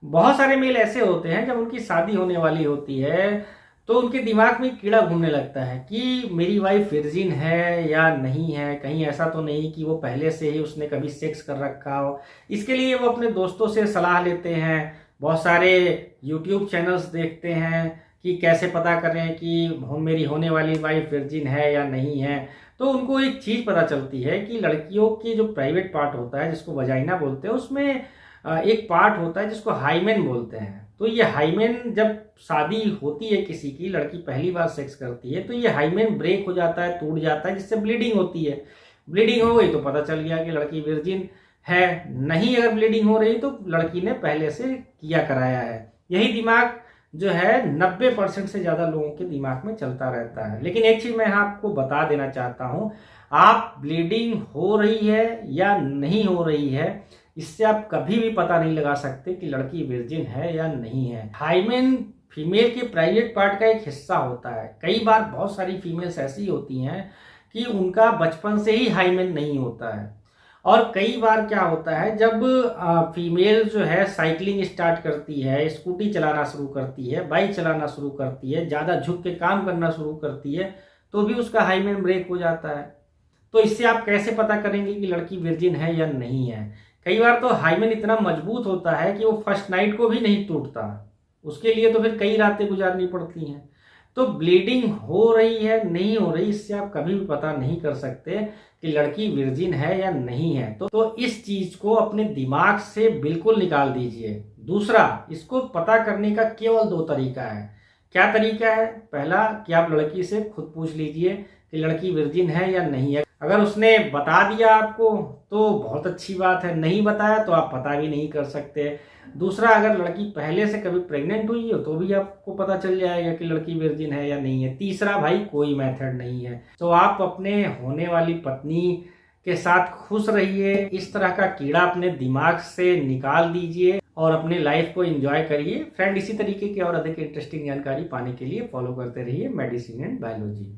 बहुत सारे मेल ऐसे होते हैं जब उनकी शादी होने वाली होती है तो उनके दिमाग में कीड़ा घूमने लगता है कि मेरी वाइफ वर्जिन है या नहीं है, कहीं ऐसा तो नहीं कि वो पहले से ही उसने कभी सेक्स कर रखा हो। इसके लिए वो अपने दोस्तों से सलाह लेते हैं, बहुत सारे यूट्यूब चैनल्स देखते हैं कि कैसे पता करें कि मेरी होने वाली वाइफ वर्जिन है या नहीं है। तो उनको एक चीज़ पता चलती है कि लड़कियों की जो प्राइवेट पार्ट होता है जिसको वजाइना बोलते हैं, उसमें एक पार्ट होता है जिसको हाइमेन बोलते हैं। तो ये हाइमेन जब शादी होती है किसी की, लड़की पहली बार सेक्स करती है, तो ये हाइमेन ब्रेक हो जाता है, टूट जाता है, जिससे ब्लीडिंग होती है। ब्लीडिंग हो गई तो पता चल गया कि लड़की वर्जिन है। नहीं अगर ब्लीडिंग हो रही तो लड़की ने पहले से किया कराया है। यही दिमाग जो है 90% से ज़्यादा लोगों के दिमाग में चलता रहता है। लेकिन एक चीज़ मैं आपको बता देना चाहता हूँ, आप ब्लीडिंग हो रही है या नहीं हो रही है, इससे आप कभी भी पता नहीं लगा सकते कि लड़की वर्जिन है या नहीं है। हाइमेन फीमेल के प्राइवेट पार्ट का एक हिस्सा होता है। कई बार बहुत सारी फीमेल्स ऐसी होती हैं कि उनका बचपन से ही हाइमेन नहीं होता है। और कई बार क्या होता है, जब फीमेल जो है साइकिलिंग स्टार्ट करती है, स्कूटी चलाना शुरू करती है, बाइक चलाना शुरू करती है, ज़्यादा झुक के काम करना शुरू करती है, तो भी उसका हाइमेन ब्रेक हो जाता है। तो इससे आप कैसे पता करेंगे कि लड़की वर्जिन है या नहीं है? कई बार तो हाइमेन इतना मजबूत होता है कि वो फर्स्ट नाइट को भी नहीं टूटता। उसके लिए तो फिर कई रातें गुजारनी पड़ती हैं। तो ब्लीडिंग हो रही है नहीं हो रही, इससे आप कभी भी पता नहीं कर सकते कि लड़की वर्जिन है या नहीं है। तो इस चीज को अपने दिमाग से बिल्कुल निकाल दीजिए। दूसरा, इसको पता करने का केवल दो तरीका है। क्या तरीका है? पहला कि आप लड़की से खुद पूछ लीजिए कि लड़की वर्जिन है या नहीं है। अगर उसने बता दिया आपको तो बहुत अच्छी बात है, नहीं बताया तो आप पता भी नहीं कर सकते। दूसरा, अगर लड़की पहले से कभी प्रेग्नेंट हुई हो तो भी आपको पता चल जाएगा कि लड़की वर्जिन है या नहीं है। तीसरा, भाई कोई मेथड नहीं है। तो आप अपने होने वाली पत्नी के साथ खुश रहिए, इस तरह का कीड़ा अपने दिमाग से निकाल दीजिए और अपने लाइफ को एंजॉय करिए। फ्रेंड, इसी तरीके की और अधिक इंटरेस्टिंग जानकारी पाने के लिए फॉलो करते रहिए मेडिसिन एंड बायोलॉजी।